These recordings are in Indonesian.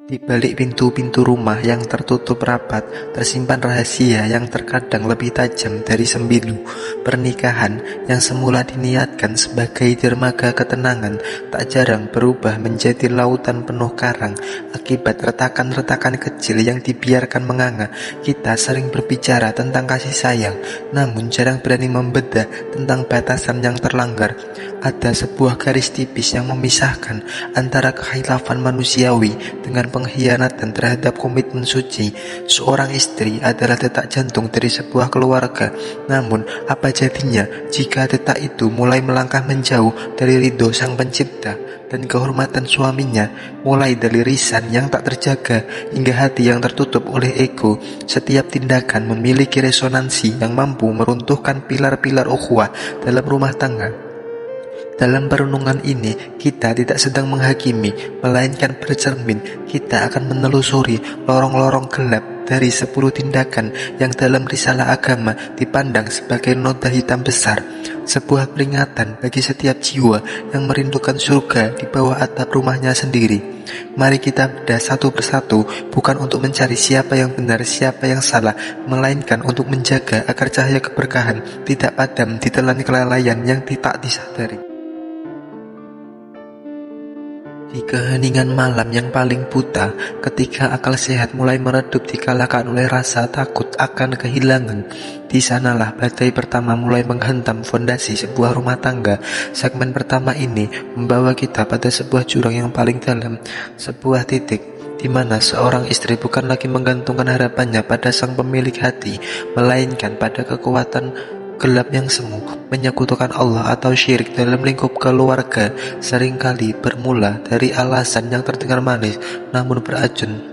Di balik pintu-pintu rumah yang tertutup rapat, tersimpan rahasia yang terkadang lebih tajam dari sembilu. Pernikahan yang semula diniatkan sebagai dermaga ketenangan, tak jarang berubah menjadi lautan penuh karang. Akibat retakan-retakan kecil yang dibiarkan menganga, kita sering berbicara tentang kasih sayang, namun jarang berani membedah tentang batasan yang terlanggar. Ada sebuah garis tipis yang memisahkan antara kekhilafan manusiawi dengan pengkhianatan terhadap komitmen suci. Seorang istri adalah detak jantung dari sebuah keluarga. Namun, apa jadinya jika detak itu mulai melangkah menjauh dari ridho Sang Pencipta, dan kehormatan suaminya mulai dari lisan yang tak terjaga hingga hati yang tertutup oleh ego? Setiap tindakan memiliki resonansi yang mampu meruntuhkan pilar-pilar ukhuwah dalam rumah tangga. Dalam perenungan ini, kita tidak sedang menghakimi, melainkan bercermin. Kita akan menelusuri lorong-lorong gelap dari 10 tindakan yang dalam risalah agama dipandang sebagai nota hitam besar. Sebuah peringatan bagi setiap jiwa yang merindukan surga di bawah atap rumahnya sendiri. Mari kita bedah satu persatu, bukan untuk mencari siapa yang benar, siapa yang salah, melainkan untuk menjaga agar cahaya keberkahan tidak padam ditelan kelalaian yang tak disadari. Di keheningan malam yang paling buta, ketika akal sehat mulai meredup dikalahkan oleh rasa takut akan kehilangan, di sanalah badai pertama mulai menghentam fondasi sebuah rumah tangga. Segmen pertama ini membawa kita pada sebuah jurang yang paling dalam, sebuah titik di mana seorang istri bukan lagi menggantungkan harapannya pada sang pemilik hati, melainkan pada kekuatan gelap yang semu. Menyekutukan Allah atau syirik dalam lingkup keluarga seringkali bermula dari alasan yang terdengar manis namun beracun.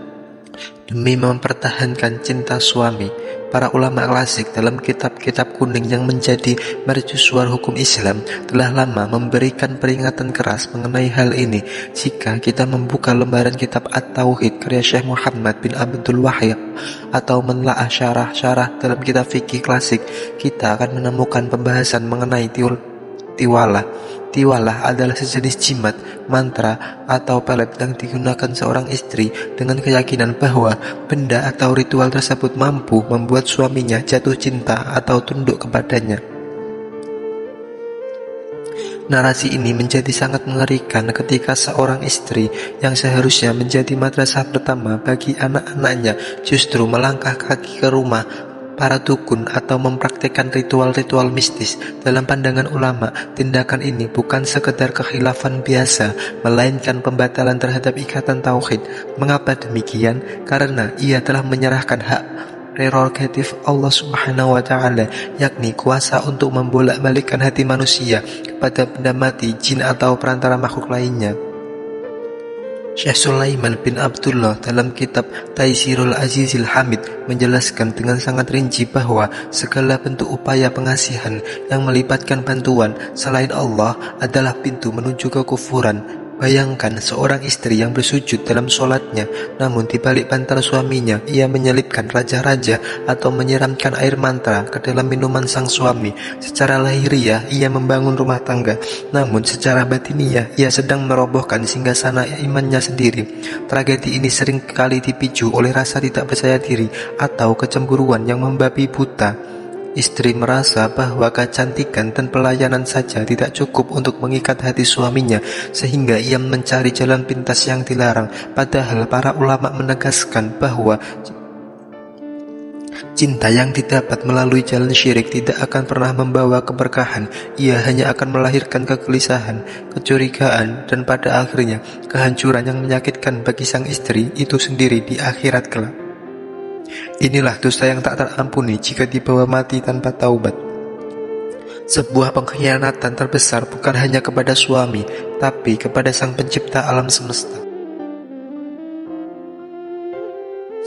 Demi mempertahankan cinta suami, para ulama klasik dalam kitab-kitab kuning yang menjadi mercusuar hukum Islam telah lama memberikan peringatan keras mengenai hal ini. Jika kita membuka lembaran kitab At-Tauhid karya Syekh Muhammad bin Abdul Wahhab atau menelaah syarah-syarah dalam kitab fikih klasik, kita akan menemukan pembahasan mengenai tiwalah. Tiwalah adalah sejenis jimat, mantra, atau pelet yang digunakan seorang istri dengan keyakinan bahwa benda atau ritual tersebut mampu membuat suaminya jatuh cinta atau tunduk kepadanya. Narasi ini menjadi sangat mengerikan ketika seorang istri yang seharusnya menjadi madrasah pertama bagi anak-anaknya justru melangkah kaki ke rumah para dukun atau mempraktikkan ritual-ritual mistis. Dalam pandangan ulama, tindakan ini bukan sekedar kekhilafan biasa, melainkan pembatalan terhadap ikatan tauhid. Mengapa demikian? Karena ia telah menyerahkan hak prerogatif Allah Subhanahu wa Ta'ala, yakni kuasa untuk membolak-balikkan hati manusia kepada benda mati, jin atau perantara makhluk lainnya. Syekh Sulaiman bin Abdullah dalam kitab Taisirul Azizil Hamid menjelaskan dengan sangat rinci bahwa segala bentuk upaya pengasihan yang melibatkan bantuan selain Allah adalah pintu menuju kekufuran. Bayangkan seorang istri yang bersujud dalam sholatnya, namun di balik bantal suaminya ia menyelipkan raja-raja atau menyiramkan air mantra ke dalam minuman sang suami. Secara lahiriah ia membangun rumah tangga, namun secara batiniah ia sedang merobohkan singgasana imannya sendiri. Tragedi ini sering kali dipicu oleh rasa tidak percaya diri atau kecemburuan yang membabi buta. Istri merasa bahwa kecantikan dan pelayanan saja tidak cukup untuk mengikat hati suaminya, sehingga ia mencari jalan pintas yang dilarang. Padahal para ulama menegaskan bahwa cinta yang didapat melalui jalan syirik tidak akan pernah membawa keberkahan. Ia hanya akan melahirkan kegelisahan, kecurigaan, dan pada akhirnya kehancuran yang menyakitkan bagi sang istri itu sendiri di akhirat kelak. Inilah dosa yang tak terampuni jika dibawa mati tanpa taubat. Sebuah pengkhianatan terbesar bukan hanya kepada suami, tapi kepada Sang Pencipta alam semesta.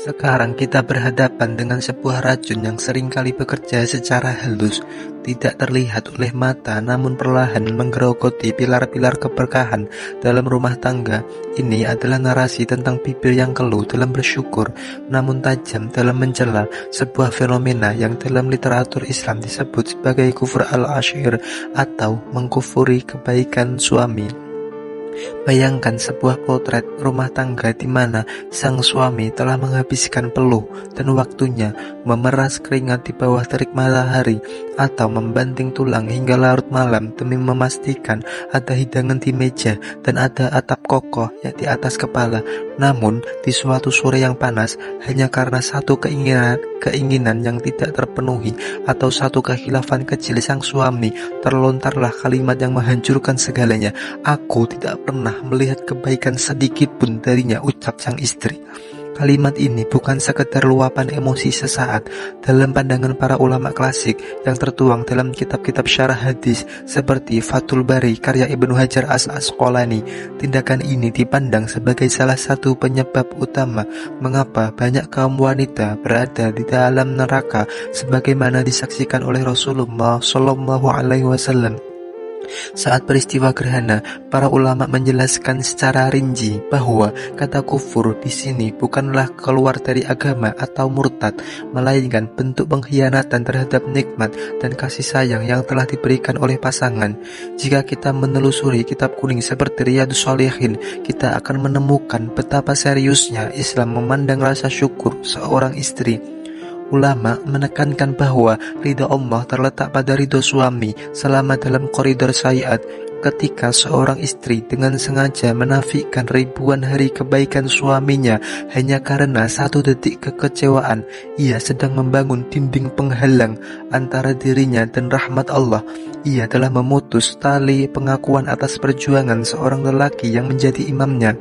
Sekarang kita berhadapan dengan sebuah racun yang seringkali bekerja secara halus, tidak terlihat oleh mata namun perlahan menggerogoti pilar-pilar keberkahan dalam rumah tangga. Ini adalah narasi tentang bibir yang keluh dalam bersyukur, namun tajam dalam mencela, sebuah fenomena yang dalam literatur Islam disebut sebagai kufur al-ashir atau mengkufuri kebaikan suami. Bayangkan sebuah potret rumah tangga di mana sang suami telah menghabiskan peluh dan waktunya memeras keringat di bawah terik matahari atau membanting tulang hingga larut malam demi memastikan ada hidangan di meja dan ada atap kokoh yang di atas kepala. Namun, di suatu sore yang panas, hanya karena satu keinginan yang tidak terpenuhi atau satu kekhilafan kecil sang suami, terlontarlah kalimat yang menghancurkan segalanya. "Aku tidak pernah melihat kebaikan sedikit pun darinya," ucap sang istri. Kalimat ini bukan sekedar luapan emosi sesaat. Dalam pandangan para ulama klasik yang tertuang dalam kitab-kitab syarah hadis seperti Fathul Bari karya Ibnu Hajar Asqalani, tindakan ini dipandang sebagai salah satu penyebab utama mengapa banyak kaum wanita berada di dalam neraka, sebagaimana disaksikan oleh Rasulullah Shallallahu Alaihi Wasallam. Saat peristiwa gerhana, para ulama menjelaskan secara rinci bahwa kata kufur di sini bukanlah keluar dari agama atau murtad, melainkan bentuk pengkhianatan terhadap nikmat dan kasih sayang yang telah diberikan oleh pasangan. Jika kita menelusuri kitab kuning seperti Riyadhus Shalihin, kita akan menemukan betapa seriusnya Islam memandang rasa syukur seorang istri. Ulama menekankan bahwa ridha Allah terletak pada ridho suami selama dalam koridor syariat. Ketika seorang istri dengan sengaja menafikan ribuan hari kebaikan suaminya hanya karena satu detik kekecewaan, ia sedang membangun dinding penghalang antara dirinya dan rahmat Allah. Ia telah memutus tali pengakuan atas perjuangan seorang lelaki yang menjadi imamnya.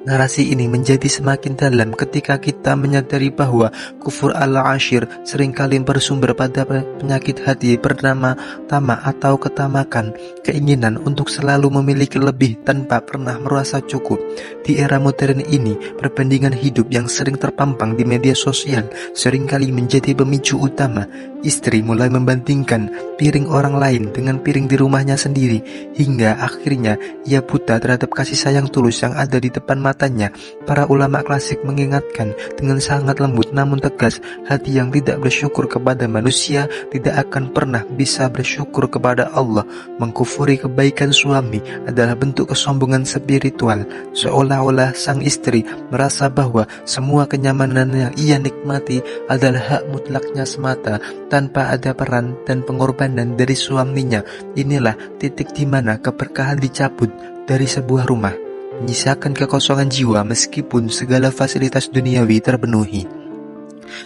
Narasi ini menjadi semakin dalam ketika kita menyadari bahwa kufur al-ashir seringkali bersumber pada penyakit hati bernama tamak atau ketamakan, keinginan untuk selalu memiliki lebih tanpa pernah merasa cukup. Di era modern ini, perbandingan hidup yang sering terpampang di media sosial seringkali menjadi pemicu utama. Istri mulai membandingkan piring orang lain dengan piring di rumahnya sendiri, hingga akhirnya ia buta terhadap kasih sayang tulus yang ada di depan matanya. Para ulama klasik mengingatkan dengan sangat lembut namun tegas, hati yang tidak bersyukur kepada manusia tidak akan pernah bisa bersyukur kepada Allah. Mengkufuri kebaikan suami adalah bentuk kesombongan spiritual, seolah-olah sang istri merasa bahwa semua kenyamanan yang ia nikmati adalah hak mutlaknya semata, tanpa ada peran dan pengorbanan dari suaminya. Inilah titik di mana keberkahan dicabut dari sebuah rumah, menyisakan kekosongan jiwa meskipun segala fasilitas duniawi terpenuhi.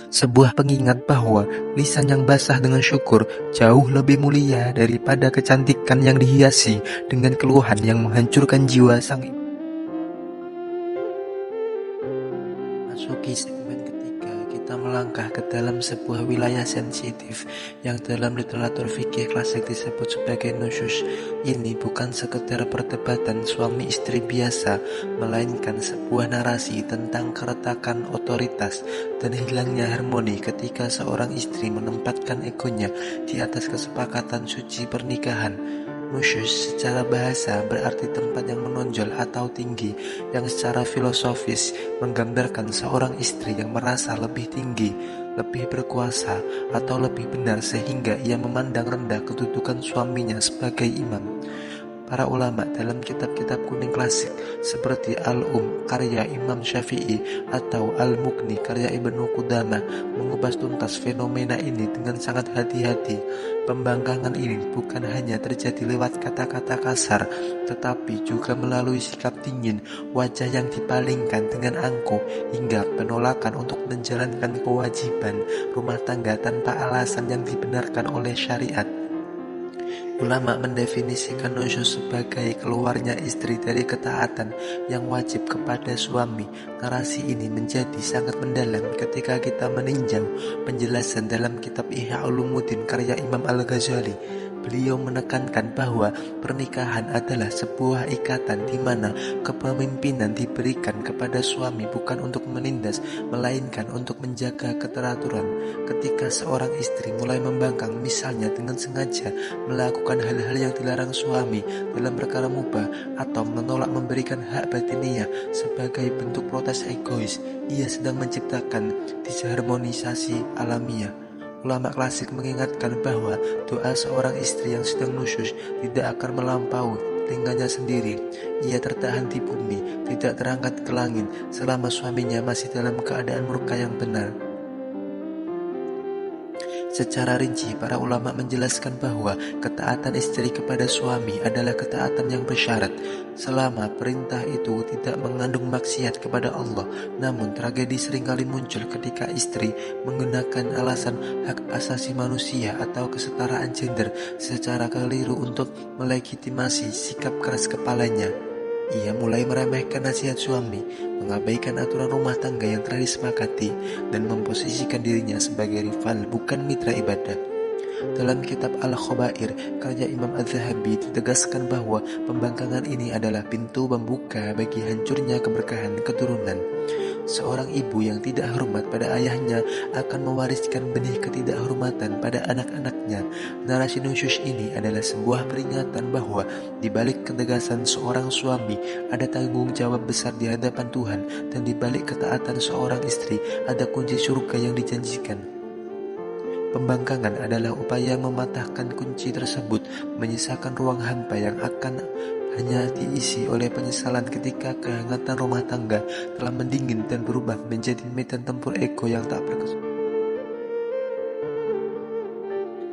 Sebuah pengingat bahwa lisan yang basah dengan syukur jauh lebih mulia daripada kecantikan yang dihiasi dengan keluhan yang menghancurkan jiwa sang ibu. Masuki segmen ketiga, kita melangkah ke dalam sebuah wilayah sensitif yang dalam literatur fikih klasik disebut sebagai nusyuz. Ini bukan sekedar perdebatan suami istri biasa, melainkan sebuah narasi tentang keretakan otoritas dan hilangnya harmoni ketika seorang istri menempatkan egonya di atas kesepakatan suci pernikahan. Nusyuz secara bahasa berarti tempat yang menonjol atau tinggi, yang secara filosofis menggambarkan seorang istri yang merasa lebih tinggi, lebih berkuasa, atau lebih benar sehingga ia memandang rendah kedudukan suaminya sebagai imam. Para ulama dalam kitab-kitab kuning klasik seperti karya Imam Syafi'i atau Al-Mughni karya Ibnu Qudamah mengupas tuntas fenomena ini dengan sangat hati-hati. Pembangkangan ini bukan hanya terjadi lewat kata-kata kasar, tetapi juga melalui sikap dingin, wajah yang dipalingkan dengan angkuh, hingga penolakan untuk menjalankan kewajiban rumah tangga tanpa alasan yang dibenarkan oleh syariat. Ulama mendefinisikan nusyuz sebagai keluarnya istri dari ketaatan yang wajib kepada suami. Narasi ini menjadi sangat mendalam ketika kita meninjau penjelasan dalam kitab Ihya Ulumuddin karya Imam Al-Ghazali. Beliau menekankan bahwa pernikahan adalah sebuah ikatan di mana kepemimpinan diberikan kepada suami bukan untuk menindas, melainkan untuk menjaga keteraturan. Ketika seorang istri mulai membangkang, misalnya dengan sengaja melakukan hal-hal yang dilarang suami dalam perkara mubah atau menolak memberikan hak batiniah sebagai bentuk protes egois, ia sedang menciptakan disharmonisasi alamiah. Ulama klasik mengingatkan bahwa doa seorang istri yang sedang nusyuz tidak akan melampaui telinganya sendiri. Ia tertahan di bumi, tidak terangkat ke langit selama suaminya masih dalam keadaan murka yang benar. Secara rinci, para ulama menjelaskan bahwa ketaatan istri kepada suami adalah ketaatan yang bersyarat, selama perintah itu tidak mengandung maksiat kepada Allah. Namun tragedi seringkali muncul ketika istri menggunakan alasan hak asasi manusia atau kesetaraan gender secara keliru untuk melegitimasi sikap keras kepalanya. Ia mulai meremehkan nasihat suami, mengabaikan aturan rumah tangga yang telah disepakati, dan memposisikan dirinya sebagai rival bukan mitra ibadah. Dalam kitab Al-Khobair, karya Imam Az-Zahabi ditegaskan bahwa pembangkangan ini adalah pintu pembuka bagi hancurnya keberkahan keturunan. Seorang ibu yang tidak hormat pada ayahnya akan mewariskan benih ketidakhormatan pada anak-anaknya. Narasi nusyus ini adalah sebuah peringatan bahwa di balik ketegasan seorang suami ada tanggung jawab besar di hadapan Tuhan, dan di balik ketaatan seorang istri ada kunci surga yang dijanjikan. Pembangkangan adalah upaya mematahkan kunci tersebut, menyisakan ruang hampa yang akan hanya diisi oleh penyesalan ketika kehangatan rumah tangga telah mendingin dan berubah menjadi medan tempur ego yang tak berkesudahan.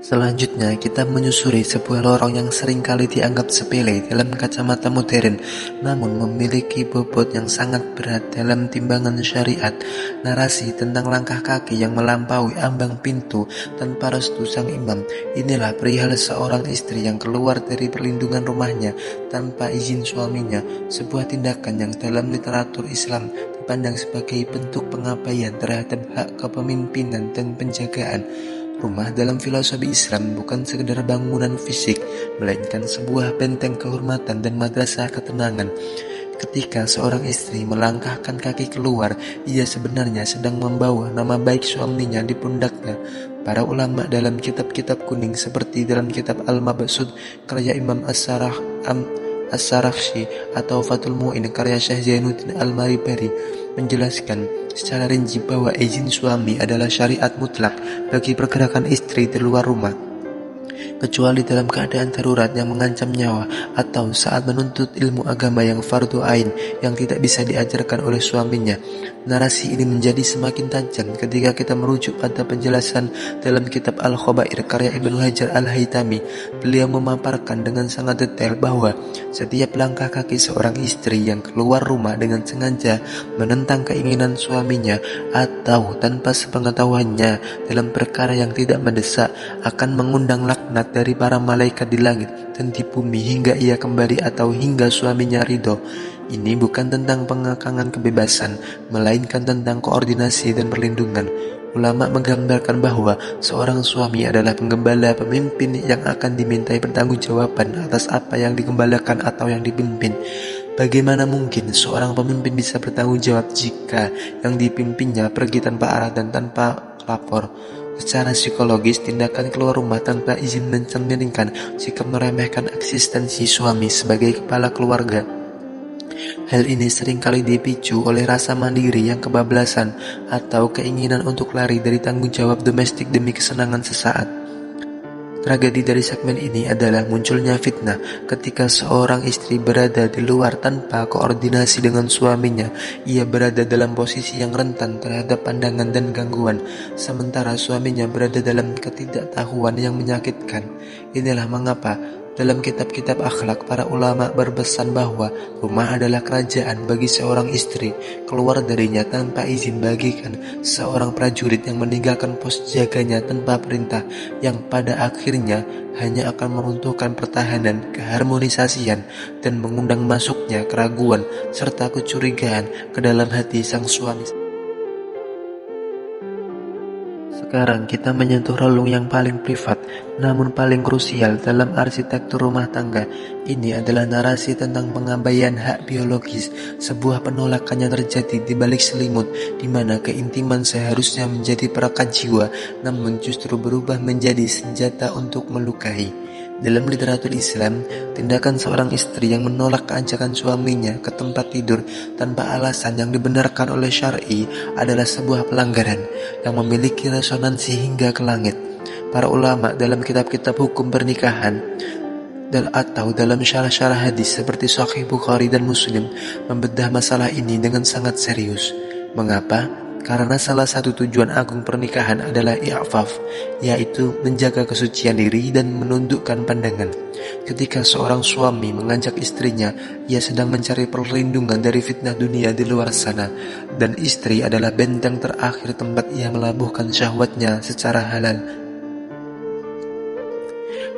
Selanjutnya, kita menyusuri sebuah lorong yang seringkali dianggap sepele dalam kacamata modern, namun memiliki bobot yang sangat berat dalam timbangan syariat. Narasi tentang langkah kaki yang melampaui ambang pintu tanpa restu sang imam. Inilah perihal seorang istri yang keluar dari perlindungan rumahnya tanpa izin suaminya, sebuah tindakan yang dalam literatur Islam dipandang sebagai bentuk pengabaian terhadap hak kepemimpinan dan penjagaan. Rumah dalam filosofi Islam bukan sekedar bangunan fisik, melainkan sebuah benteng kehormatan dan madrasah ketenangan. Ketika seorang istri melangkahkan kaki keluar, ia sebenarnya sedang membawa nama baik suaminya di pundaknya. Para ulama dalam kitab-kitab kuning seperti dalam kitab Al-Mabsud karya Imam As-Sarakhsi atau Fathul Mu'in karya Syekh Zainuddin Al-Maribari menjelaskan secara rinci bahwa izin suami adalah syariat mutlak bagi pergerakan istri di luar rumah, kecuali dalam keadaan darurat yang mengancam nyawa atau saat menuntut ilmu agama yang fardu ain yang tidak bisa diajarkan oleh suaminya. Narasi ini menjadi semakin tajam ketika kita merujuk pada penjelasan dalam kitab Al-Khobair karya Ibnu Hajar Al-Haytami. Beliau memaparkan dengan sangat detail bahwa setiap langkah kaki seorang istri yang keluar rumah dengan sengaja menentang keinginan suaminya atau tanpa sepengetahuannya dalam perkara yang tidak mendesak akan mengundang laknat dari para malaikat di langit dan di bumi hingga ia kembali atau hingga suaminya ridho. Ini bukan tentang pengekangan kebebasan, melainkan tentang koordinasi dan perlindungan. Ulama menggambarkan bahwa seorang suami adalah penggembala pemimpin yang akan dimintai pertanggungjawaban atas apa yang digembalakan atau yang dipimpin. Bagaimana mungkin seorang pemimpin bisa bertanggung jawab jika yang dipimpinnya pergi tanpa arah dan tanpa lapor? Secara psikologis, tindakan keluar rumah tanpa izin mencerminkan sikap meremehkan eksistensi suami sebagai kepala keluarga. Hal ini seringkali dipicu oleh rasa mandiri yang kebablasan atau keinginan untuk lari dari tanggung jawab domestik demi kesenangan sesaat. Tragedi dari segmen ini adalah munculnya fitnah ketika seorang istri berada di luar tanpa koordinasi dengan suaminya. Ia berada dalam posisi yang rentan terhadap pandangan dan gangguan, sementara suaminya berada dalam ketidaktahuan yang menyakitkan. Inilah mengapa dalam kitab-kitab akhlak, para ulama berpesan bahwa rumah adalah kerajaan bagi seorang istri. Keluar darinya tanpa izin bagikan seorang prajurit yang meninggalkan pos jaganya tanpa perintah, yang pada akhirnya hanya akan meruntuhkan pertahanan, keharmonisasian, dan mengundang masuknya keraguan serta kecurigaan ke dalam hati sang suami. Sekarang kita menyentuh relung yang paling privat, namun paling krusial dalam arsitektur rumah tangga. Ini adalah narasi tentang pengabaian hak biologis, sebuah penolakan yang terjadi di balik selimut, di mana keintiman seharusnya menjadi perekat jiwa, namun justru berubah menjadi senjata untuk melukai. Dalam literatur Islam, tindakan seorang istri yang menolak keajakan suaminya ke tempat tidur tanpa alasan yang dibenarkan oleh syar'i adalah sebuah pelanggaran yang memiliki resonansi hingga ke langit. Para ulama dalam kitab-kitab hukum pernikahan dan atau dalam syarah-syarah hadis seperti Sahih Bukhari dan Muslim membedah masalah ini dengan sangat serius. Mengapa? Karena salah satu tujuan agung pernikahan adalah i'faf, yaitu menjaga kesucian diri dan menundukkan pandangan. Ketika seorang suami mengajak istrinya, ia sedang mencari perlindungan dari fitnah dunia di luar sana, dan istri adalah benteng terakhir tempat ia melabuhkan syahwatnya secara halal.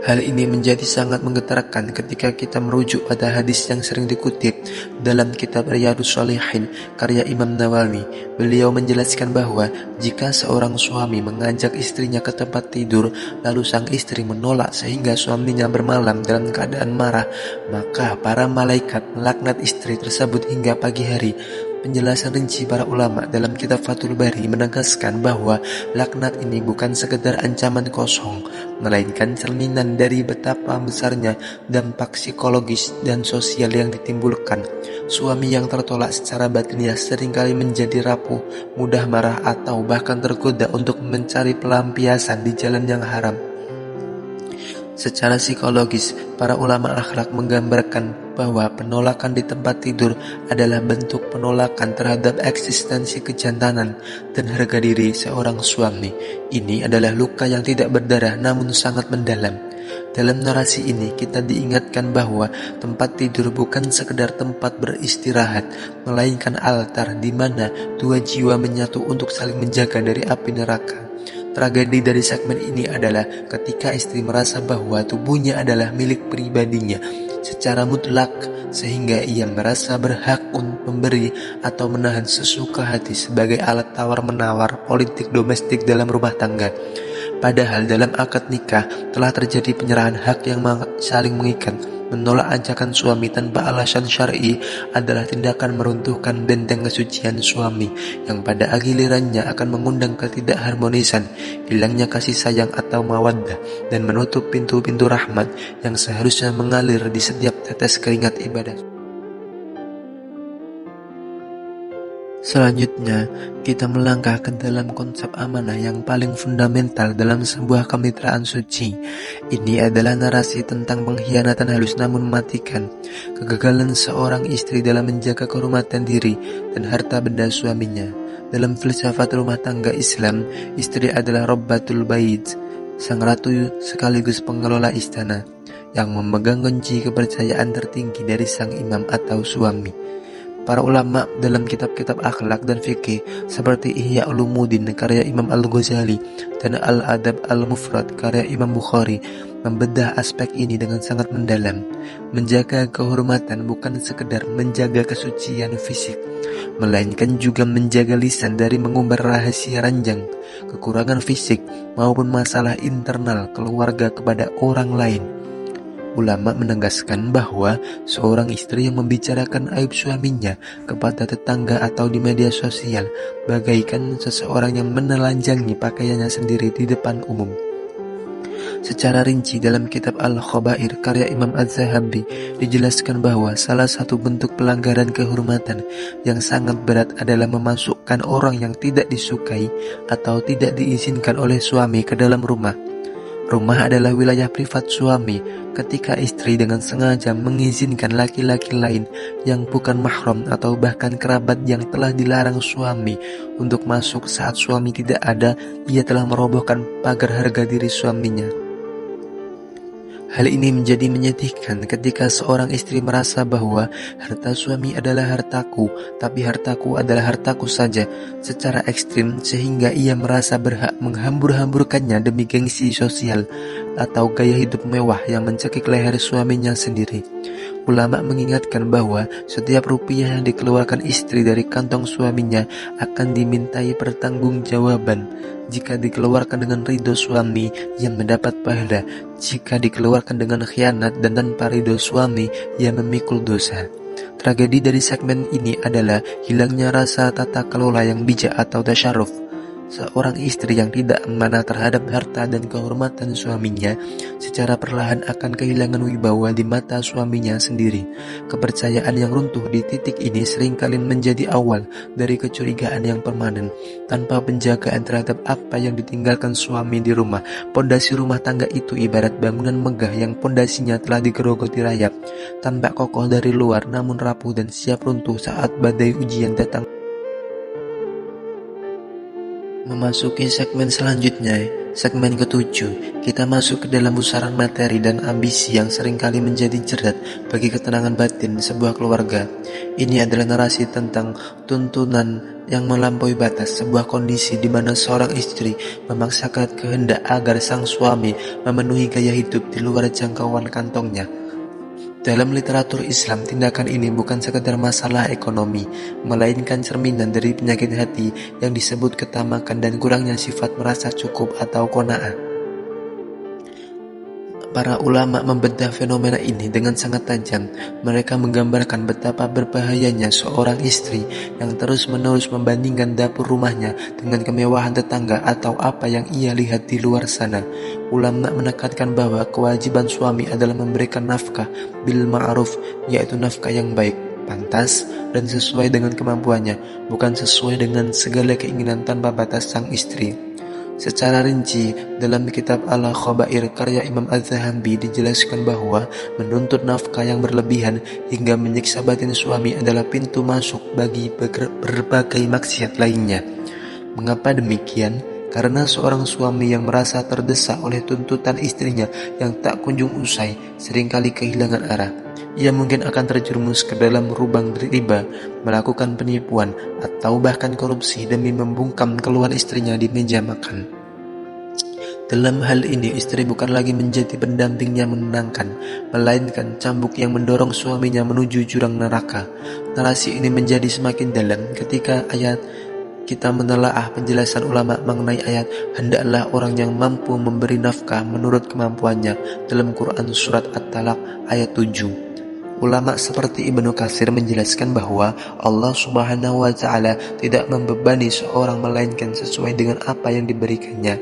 Hal ini menjadi sangat menggetarkan ketika kita merujuk pada hadis yang sering dikutip dalam kitab Riyadhus Shalihin karya Imam Nawawi. Beliau menjelaskan bahwa jika seorang suami mengajak istrinya ke tempat tidur, lalu sang istri menolak sehingga suaminya bermalam dalam keadaan marah, maka para malaikat melaknat istri tersebut hingga pagi hari. Penjelasan rinci para ulama dalam kitab Fathul Bari menegaskan bahwa laknat ini bukan sekedar ancaman kosong, melainkan cerminan dari betapa besarnya dampak psikologis dan sosial yang ditimbulkan. Suami yang tertolak secara batiniah seringkali menjadi rapuh, mudah marah atau bahkan tergoda untuk mencari pelampiasan di jalan yang haram. Secara psikologis, para ulama akhlak menggambarkan bahwa penolakan di tempat tidur adalah bentuk penolakan terhadap eksistensi kejantanan dan harga diri seorang suami. Ini adalah luka yang tidak berdarah namun sangat mendalam. Dalam narasi ini kita diingatkan bahwa tempat tidur bukan sekedar tempat beristirahat, melainkan altar di mana dua jiwa menyatu untuk saling menjaga dari api neraka. Tragedi dari segmen ini adalah ketika istri merasa bahwa tubuhnya adalah milik pribadinya secara mutlak, sehingga ia merasa berhak untuk memberi atau menahan sesuka hati sebagai alat tawar-menawar politik domestik dalam rumah tangga. Padahal dalam akad nikah telah terjadi penyerahan hak yang saling mengikat. Menolak ajakan suami tanpa alasan syar'i adalah tindakan meruntuhkan benteng kesucian suami yang pada gilirannya akan mengundang ketidakharmonisan, hilangnya kasih sayang atau mawaddah, dan menutup pintu-pintu rahmat yang seharusnya mengalir di setiap tetes keringat ibadah. Selanjutnya, kita melangkah ke dalam konsep amanah yang paling fundamental dalam sebuah kemitraan suci. Ini adalah narasi tentang pengkhianatan halus namun mematikan, kegagalan seorang istri dalam menjaga kehormatan diri dan harta benda suaminya. Dalam filsafat rumah tangga Islam, istri adalah Rabbatul Bait, sang ratu sekaligus pengelola istana, yang memegang kunci kepercayaan tertinggi dari sang imam atau suami. Para ulama dalam kitab-kitab akhlak dan fikih seperti Ihya Ulumuddin karya Imam Al-Ghazali dan Al-Adab Al-Mufrad karya Imam Bukhari membedah aspek ini dengan sangat mendalam. Menjaga kehormatan bukan sekedar menjaga kesucian fisik, melainkan juga menjaga lisan dari mengumbar rahasia ranjang, kekurangan fisik maupun masalah internal keluarga kepada orang lain. Ulama menegaskan bahwa seorang istri yang membicarakan aib suaminya kepada tetangga atau di media sosial bagaikan seseorang yang menelanjangi pakaiannya sendiri di depan umum. Secara rinci dalam kitab Al-Khabair karya Imam Az-Zahabi dijelaskan bahwa salah satu bentuk pelanggaran kehormatan yang sangat berat adalah memasukkan orang yang tidak disukai atau tidak diizinkan oleh suami ke dalam rumah. Rumah adalah wilayah privat suami ketika istri dengan sengaja mengizinkan laki-laki lain yang bukan mahram atau bahkan kerabat yang telah dilarang suami untuk masuk saat suami tidak ada, ia telah merobohkan pagar harga diri suaminya. Hal ini menjadi menyedihkan ketika seorang istri merasa bahwa harta suami adalah hartaku, tapi hartaku adalah hartaku saja secara ekstrim, sehingga ia merasa berhak menghambur-hamburkannya demi gengsi sosial atau gaya hidup mewah yang mencekik leher suaminya sendiri. Ulama mengingatkan bahwa setiap rupiah yang dikeluarkan istri dari kantong suaminya akan dimintai pertanggungjawaban. Jika dikeluarkan dengan ridho suami, ia mendapat pahala. Jika dikeluarkan dengan khianat dan tanpa ridho suami, ia memikul dosa. Tragedi dari segmen ini adalah hilangnya rasa tata kelola yang bijak atau tasyaruf. Seorang istri yang tidak amanah terhadap harta dan kehormatan suaminya secara perlahan akan kehilangan wibawa di mata suaminya sendiri. Kepercayaan yang runtuh di titik ini seringkali menjadi awal dari kecurigaan yang permanen. Tanpa penjagaan terhadap apa yang ditinggalkan suami di rumah, pondasi rumah tangga itu ibarat bangunan megah yang pondasinya telah digerogoti rayap, tampak kokoh dari luar namun rapuh dan siap runtuh saat badai ujian datang. Memasuki segmen selanjutnya, segmen ketujuh, kita masuk ke dalam pusaran materi dan ambisi yang seringkali menjadi jerat bagi ketenangan batin sebuah keluarga. Ini adalah narasi tentang tuntunan yang melampaui batas, sebuah kondisi di mana seorang istri memaksakan kehendak agar sang suami memenuhi gaya hidup di luar jangkauan kantongnya. Dalam literatur Islam, tindakan ini bukan sekedar masalah ekonomi, melainkan cerminan dari penyakit hati yang disebut ketamakan dan kurangnya sifat merasa cukup atau qanaah. Para ulama membedah fenomena ini dengan sangat tajam. Mereka menggambarkan betapa berbahayanya seorang istri yang terus-menerus membandingkan dapur rumahnya dengan kemewahan tetangga atau apa yang ia lihat di luar sana. Ulama menekankan bahwa kewajiban suami adalah memberikan nafkah bil ma'ruf, yaitu nafkah yang baik, pantas, dan sesuai dengan kemampuannya, bukan sesuai dengan segala keinginan tanpa batas sang istri. Secara rinci, dalam kitab Al-Khabair karya Imam Az-Zahabi dijelaskan bahwa menuntut nafkah yang berlebihan hingga menyiksa batin suami adalah pintu masuk bagi berbagai maksiat lainnya. Mengapa demikian? Karena seorang suami yang merasa terdesak oleh tuntutan istrinya yang tak kunjung usai seringkali kehilangan arah. Ia mungkin akan terjerumus ke dalam lubang riba, melakukan penipuan, atau bahkan korupsi demi membungkam keluhan istrinya di meja makan. Dalam hal ini, istri bukan lagi menjadi pendamping yang menenangkan, melainkan cambuk yang mendorong suaminya menuju jurang neraka. Narasi ini menjadi semakin dalam ketika kita menelaah penjelasan ulama mengenai ayat "Hendaklah orang yang mampu memberi nafkah menurut kemampuannya" dalam Quran Surat At-Talaq ayat 7. Ulama seperti Ibnu Katsir menjelaskan bahwa Allah Subhanahu wa Ta'ala tidak membebani seorang melainkan sesuai dengan apa yang diberikannya.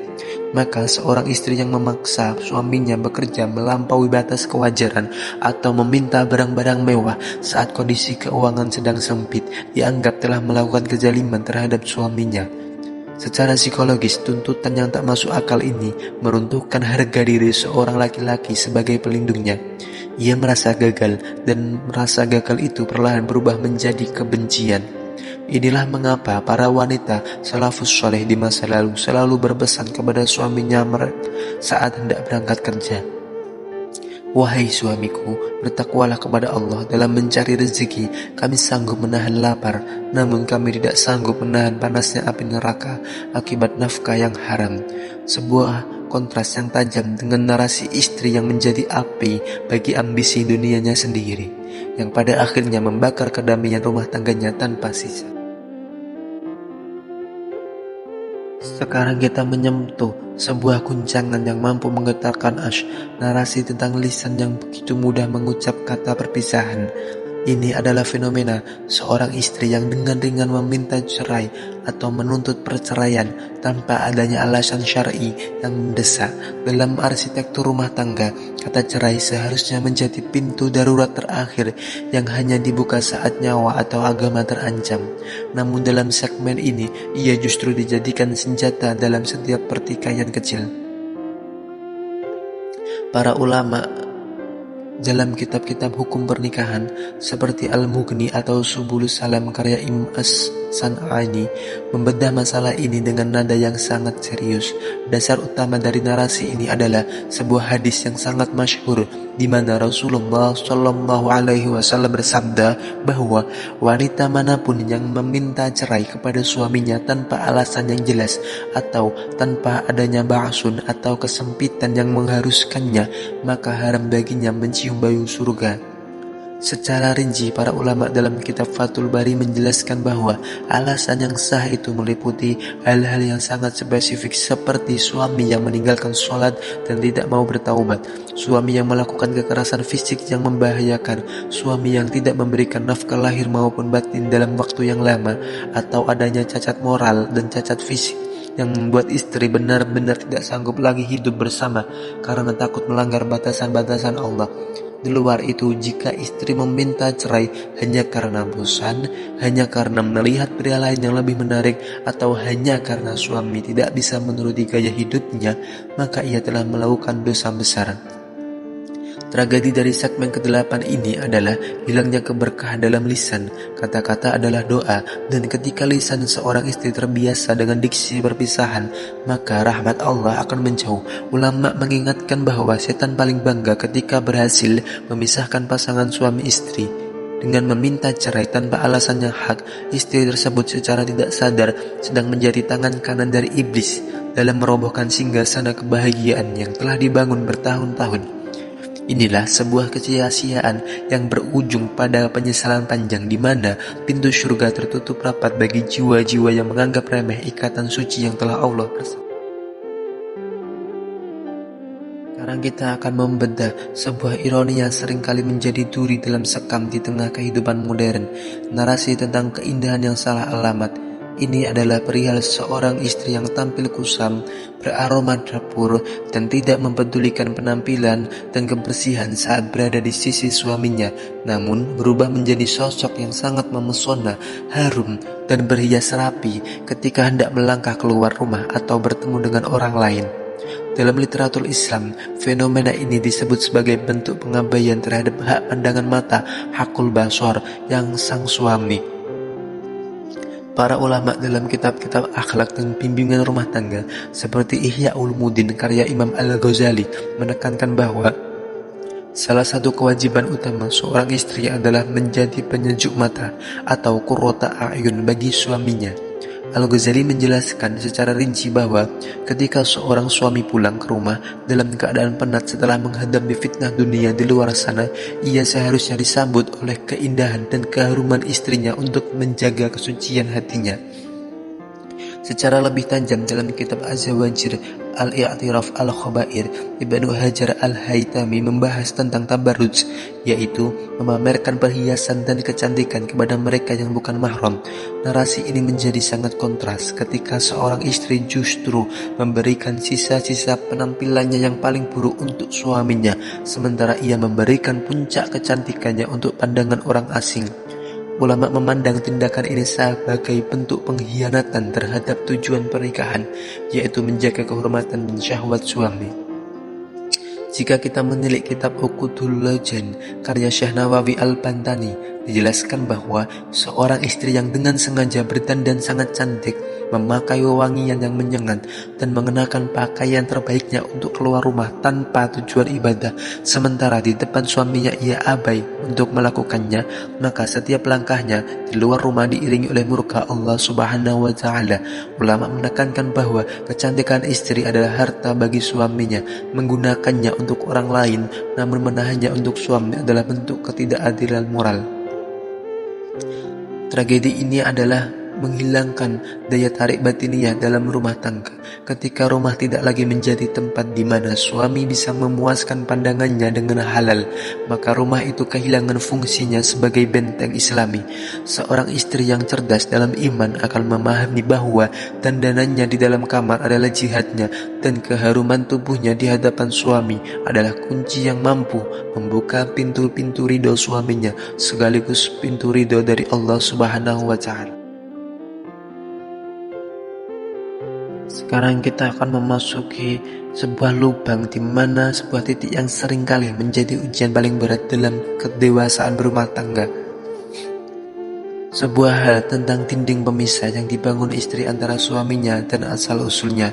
Maka seorang istri yang memaksa suaminya bekerja melampaui batas kewajaran atau meminta barang-barang mewah saat kondisi keuangan sedang sempit dianggap telah melakukan kezaliman terhadap suaminya. Secara psikologis, tuntutan yang tak masuk akal ini meruntuhkan harga diri seorang laki-laki sebagai pelindungnya. Ia merasa gagal, dan merasa gagal itu perlahan berubah menjadi kebencian. Inilah mengapa para wanita salafus soleh di masa lalu selalu berpesan kepada suaminya saat hendak berangkat kerja. Wahai suamiku, bertakwalah kepada Allah dalam mencari rezeki. Kami sanggup menahan lapar, namun kami tidak sanggup menahan panasnya api neraka akibat nafkah yang haram. Sebuah kontras yang tajam dengan narasi istri yang menjadi api bagi ambisi dunianya sendiri, yang pada akhirnya membakar kedamaian rumah tangganya tanpa sisa. Sekarang kita menyentuh sebuah guncangan yang mampu menggetarkan narasi tentang lisan yang begitu mudah mengucap kata perpisahan. Ini adalah fenomena seorang istri yang dengan ringan meminta cerai atau menuntut perceraian tanpa adanya alasan syar'i yang mendesak. Dalam arsitektur rumah tangga, kata cerai seharusnya menjadi pintu darurat terakhir yang hanya dibuka saat nyawa atau agama terancam. Namun dalam segmen ini, ia justru dijadikan senjata dalam setiap pertikaian kecil. Para ulama dalam kitab-kitab hukum pernikahan seperti Al-Mughni atau Subulus Salam karya Imam As-San'ani membedah masalah ini dengan nada yang sangat serius. Dasar utama dari narasi ini adalah sebuah hadis yang sangat masyhur di mana Rasulullah Shallallahu Alaihi Wasallam bersabda bahwa wanita manapun yang meminta cerai kepada suaminya tanpa alasan yang jelas atau tanpa adanya ba'sun atau kesempitan yang mengharuskannya, maka haram baginya mencium bau surga. Secara rinci, para ulama dalam kitab Fathul Bari menjelaskan bahwa alasan yang sah itu meliputi hal-hal yang sangat spesifik seperti suami yang meninggalkan sholat dan tidak mau bertaubat, suami yang melakukan kekerasan fisik yang membahayakan, suami yang tidak memberikan nafkah lahir maupun batin dalam waktu yang lama, atau adanya cacat moral dan cacat fisik. yang membuat istri benar-benar tidak sanggup lagi hidup bersama karena takut melanggar batasan-batasan Allah. Di luar itu, jika istri meminta cerai hanya karena bosan, hanya karena melihat pria lain yang lebih menarik, atau hanya karena suami tidak bisa menuruti gaya hidupnya, maka ia telah melakukan dosa besar. Tragedi dari segmen ke-8 ini adalah hilangnya keberkahan dalam lisan. Kata-kata adalah doa, dan ketika lisan seorang istri terbiasa dengan diksi perpisahan, maka rahmat Allah akan menjauh. Ulama mengingatkan bahwa setan paling bangga ketika berhasil memisahkan pasangan suami istri. Dengan meminta cerai tanpa alasan yang hak, istri tersebut secara tidak sadar sedang menjadi tangan kanan dari iblis dalam merobohkan singgasana kebahagiaan yang telah dibangun bertahun-tahun. Inilah sebuah kesia-siaan yang berujung pada penyesalan panjang, di mana pintu surga tertutup rapat bagi jiwa-jiwa yang menganggap remeh ikatan suci yang telah Allah bersabda. Sekarang kita akan membedah sebuah ironi yang seringkali menjadi duri dalam sekam di tengah kehidupan modern. Narasi tentang keindahan yang salah alamat. Ini adalah perihal seorang istri yang tampil kusam, beraroma dapur, dan tidak mempedulikan penampilan dan kebersihan saat berada di sisi suaminya, namun berubah menjadi sosok yang sangat memesona, harum, dan berhias rapi ketika hendak melangkah keluar rumah atau bertemu dengan orang lain. Dalam literatur Islam, fenomena ini disebut sebagai bentuk pengabaian terhadap hak pandangan mata, hakul basar, yang sang suami. Para ulama dalam kitab-kitab akhlak dan bimbingan rumah tangga seperti Ihya Ulumuddin karya Imam Al-Ghazali menekankan bahwa salah satu kewajiban utama seorang istri adalah menjadi penyejuk mata atau qurrata a'yun bagi suaminya. Al-Ghazali menjelaskan secara rinci bahwa ketika seorang suami pulang ke rumah dalam keadaan penat setelah menghadapi fitnah dunia di luar sana, ia seharusnya disambut oleh keindahan dan keharuman istrinya untuk menjaga kesucian hatinya. Secara lebih tajam dalam kitab Az-Zawajir Al-I'tiraf Al-Khabair, Ibnu Hajar Al-Haytami membahas tentang tabarruj, yaitu memamerkan perhiasan dan kecantikan kepada mereka yang bukan mahram. Narasi ini menjadi sangat kontras ketika seorang istri justru memberikan sisa-sisa penampilannya yang paling buruk untuk suaminya, sementara ia memberikan puncak kecantikannya untuk pandangan orang asing. Ulama memandang tindakan ini sebagai bentuk pengkhianatan terhadap tujuan pernikahan, yaitu menjaga kehormatan dan syahwat suami. Jika kita menilik kitab Uqudul Lajan karya Syekh Nawawi Al-Bantani, dijelaskan bahwa seorang istri yang dengan sengaja berdandan sangat cantik, memakai wewangian yang menyengat, dan mengenakan pakaian terbaiknya untuk keluar rumah tanpa tujuan ibadah, sementara di depan suaminya ia abai untuk melakukannya, maka setiap langkahnya di luar rumah diiringi oleh murka Allah Subhanahu wa Ta'ala. Ulama menekankan bahwa kecantikan istri adalah harta bagi suaminya. Menggunakannya untuk orang lain namun menahannya untuk suami adalah bentuk ketidakadilan moral. Tragedi ini adalah menghilangkan daya tarik batiniah dalam rumah tangga. Ketika rumah tidak lagi menjadi tempat di mana suami bisa memuaskan pandangannya dengan halal, maka rumah itu kehilangan fungsinya sebagai benteng Islami. Seorang istri yang cerdas dalam iman akan memahami bahwa dandanannya di dalam kamar adalah jihadnya, dan keharuman tubuhnya di hadapan suami adalah kunci yang mampu membuka pintu-pintu ridho suaminya, sekaligus pintu ridho dari Allah Subhanahu wa Ta'ala. Sekarang kita akan memasuki sebuah lubang di mana sebuah titik yang seringkali menjadi ujian paling berat dalam kedewasaan berumah tangga. Sebuah hal tentang dinding pemisah yang dibangun istri antara suaminya dan asal-usulnya.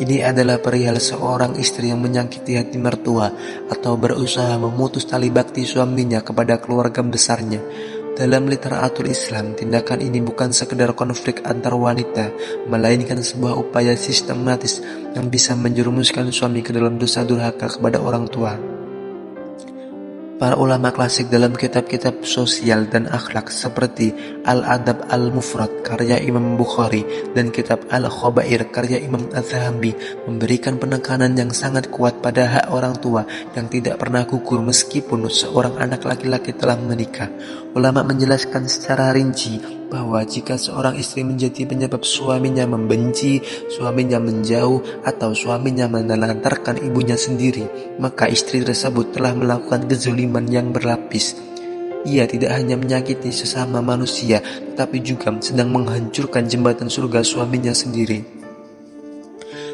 Ini adalah perihal seorang istri yang menyakiti hati mertua atau berusaha memutus tali bakti suaminya kepada keluarga besarnya. Dalam literatur Islam, tindakan ini bukan sekedar konflik antar wanita, melainkan sebuah upaya sistematis yang bisa menjerumuskan suami ke dalam dosa durhaka kepada orang tua. Para ulama klasik dalam kitab-kitab sosial dan akhlak seperti Al-Adab Al-Mufrad karya Imam Bukhari dan kitab Al-Khabair karya Imam Az-Zahabi memberikan penekanan yang sangat kuat pada hak orang tua yang tidak pernah gugur meskipun seorang anak laki-laki telah menikah. Ulama menjelaskan secara rinci bahwa jika seorang istri menjadi penyebab suaminya membenci, suaminya menjauh, atau suaminya menelantarkan ibunya sendiri, maka istri tersebut telah melakukan kezaliman yang berlapis. Ia tidak hanya menyakiti sesama manusia, tetapi juga sedang menghancurkan jembatan surga suaminya sendiri.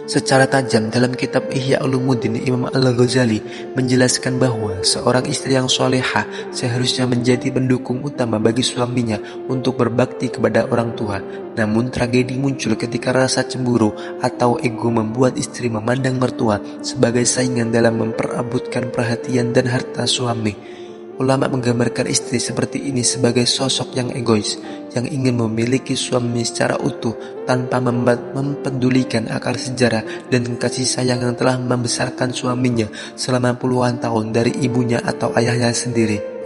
Secara tajam dalam kitab Ihya Ulumuddin, Imam Al-Ghazali menjelaskan bahwa seorang istri yang solehah seharusnya menjadi pendukung utama bagi suaminya untuk berbakti kepada orang tua. Namun tragedi muncul ketika rasa cemburu atau ego membuat istri memandang mertua sebagai saingan dalam memperebutkan perhatian dan harta suami. Ulama menggambarkan istri seperti ini sebagai sosok yang egois, yang ingin memiliki suami secara utuh tanpa mempedulikan akar sejarah dan kasih sayang yang telah membesarkan suaminya selama puluhan tahun dari ibunya atau ayahnya sendiri.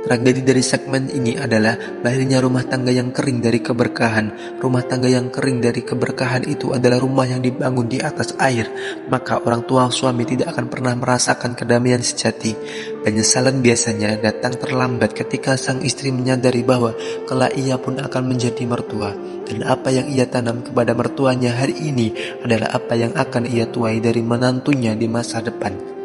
Tragedi dari segmen ini adalah lahirnya rumah tangga yang kering dari keberkahan. Rumah tangga yang kering dari keberkahan itu adalah rumah yang dibangun di atas air. Maka orang tua suami tidak akan pernah merasakan kedamaian sejati. Penyesalan biasanya datang terlambat ketika sang istri menyadari bahwa kelak ia pun akan menjadi mertua. Dan apa yang ia tanam kepada mertuanya hari ini adalah apa yang akan ia tuai dari menantunya di masa depan.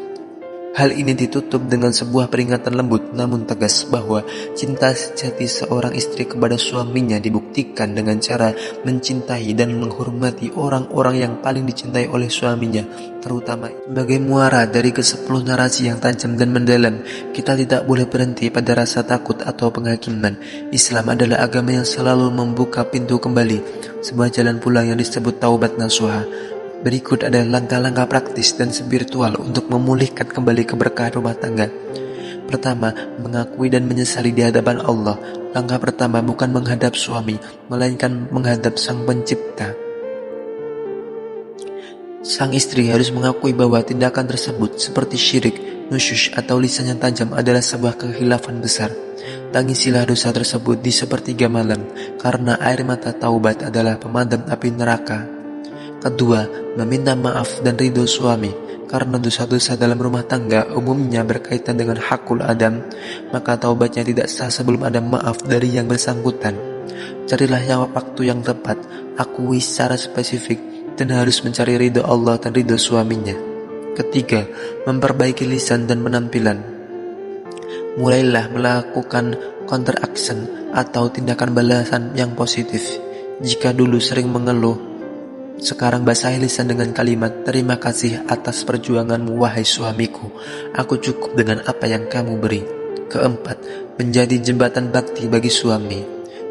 Hal ini ditutup dengan sebuah peringatan lembut namun tegas bahwa cinta sejati seorang istri kepada suaminya dibuktikan dengan cara mencintai dan menghormati orang-orang yang paling dicintai oleh suaminya, terutama sebagai muara dari ke-10 narasi yang tajam dan mendalam. Kita tidak boleh berhenti pada rasa takut atau penghakiman. Islam adalah agama yang selalu membuka pintu kembali, sebuah jalan pulang yang disebut taubat nasuha. Berikut adalah langkah-langkah praktis dan spiritual untuk memulihkan kembali keberkahan rumah tangga. Pertama, mengakui dan menyesali di hadapan Allah. Langkah pertama bukan menghadap suami, melainkan menghadap Sang Pencipta. Sang istri harus mengakui bahwa tindakan tersebut seperti syirik, nusyush atau lisan yang tajam adalah sebuah kekhilafan besar. Tangisilah dosa tersebut di sepertiga malam, karena air mata taubat adalah pemadam api neraka. Kedua, meminta maaf dan ridho suami. Karena dosa-dosa dalam rumah tangga umumnya berkaitan dengan hakul adam, maka taubatnya tidak sah sebelum ada maaf dari yang bersangkutan. Carilah waktu yang tepat, akui secara spesifik, dan harus mencari ridho Allah dan ridho suaminya. Ketiga, memperbaiki lisan dan penampilan. Mulailah melakukan counter action atau tindakan balasan yang positif. Jika dulu sering mengeluh, sekarang basahi lisan dengan kalimat, terima kasih atas perjuanganmu wahai suamiku, aku cukup dengan apa yang kamu beri. Keempat, menjadi jembatan bakti bagi suami.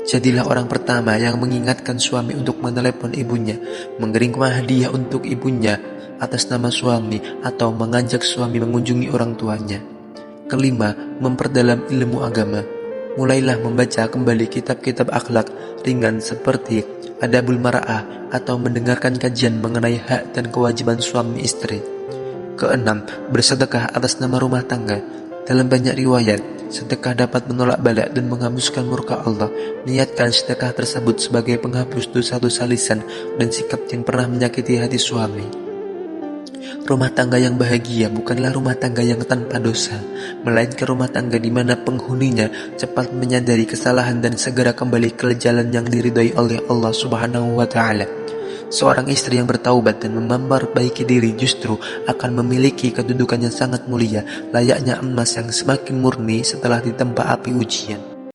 Jadilah orang pertama yang mengingatkan suami untuk menelepon ibunya, mengirimkan hadiah untuk ibunya atas nama suami, atau mengajak suami mengunjungi orang tuanya. Kelima, memperdalam ilmu agama. Mulailah membaca kembali kitab-kitab akhlak ringan seperti Adabul Mar'ah atau mendengarkan kajian mengenai hak dan kewajiban suami istri. Keenam, bersedekah atas nama rumah tangga. Dalam banyak riwayat, sedekah dapat menolak bala dan menghapuskan murka Allah. Niatkan sedekah tersebut sebagai penghapus dosa-dosa lisan dan sikap yang pernah menyakiti hati suami. Rumah tangga yang bahagia bukanlah rumah tangga yang tanpa dosa, melainkan rumah tangga di mana penghuninya cepat menyadari kesalahan dan segera kembali ke jalan yang diridhai oleh Allah Subhanahu wa Ta'ala. Seorang istri yang bertaubat dan memperbaiki diri justru akan memiliki kedudukan yang sangat mulia, layaknya emas yang semakin murni setelah ditempa api ujian.